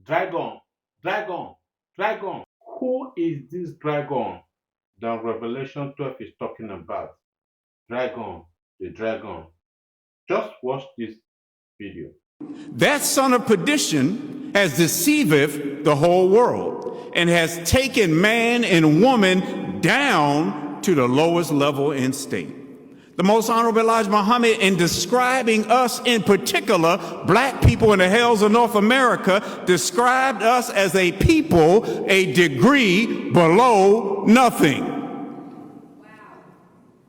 Dragon, dragon, dragon. Who is this dragon that Revelation 12 is talking about? Dragon, the dragon. Just watch this video. That son of perdition has deceived the whole world and has taken man and woman down to the lowest level in state. The most honorable Elijah Muhammad, in describing us in particular, black people in the hells of North America, described us as a people a degree below nothing.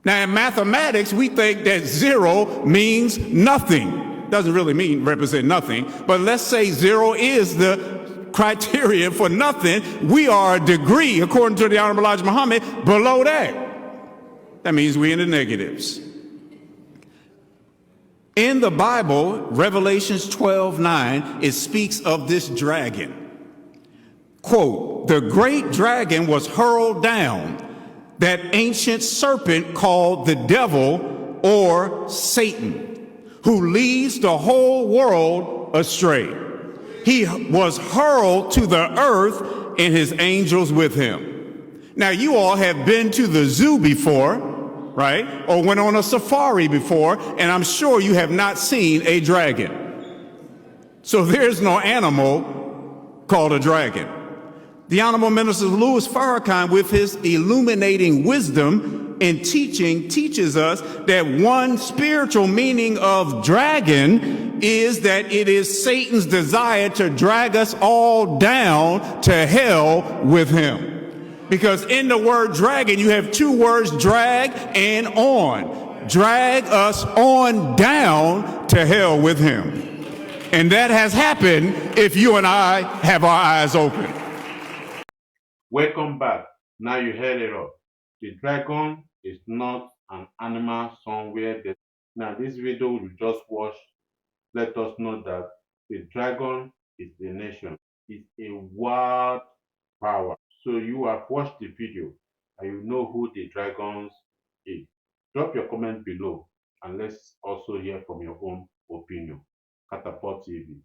Now, in mathematics, we think that 0 means nothing. Doesn't really represent nothing, but let's say 0 is the criteria for nothing. We are a degree, according to the Honorable Elijah Muhammad, below that. That means we're in the negatives. In the Bible, Revelations 12:9, it speaks of this dragon. Quote, "The great dragon was hurled down, that ancient serpent called the devil or Satan, who leads the whole world astray. He was hurled to the earth and his angels with him." Now, you all have been to the zoo before, right? Or went on a safari before, and I'm sure you have not seen a dragon. So there's no animal called a dragon. The Honorable Minister Louis Farrakhan, with his illuminating wisdom and teaching, teaches us that one spiritual meaning of dragon is that it is Satan's desire to drag us all down to hell with him. Because in the word dragon, you have two words, drag and on. Drag us on down to hell with him. And that has happened if you and I have our eyes open. Welcome back. Now you heard it all. The dragon is not an animal somewhere. Now this video you just watched let us know that the dragon is a nation. It's a world power. So you have watched the video and you know who the dragons is. Drop your comment below and let's also hear from your own opinion. Catapult TV.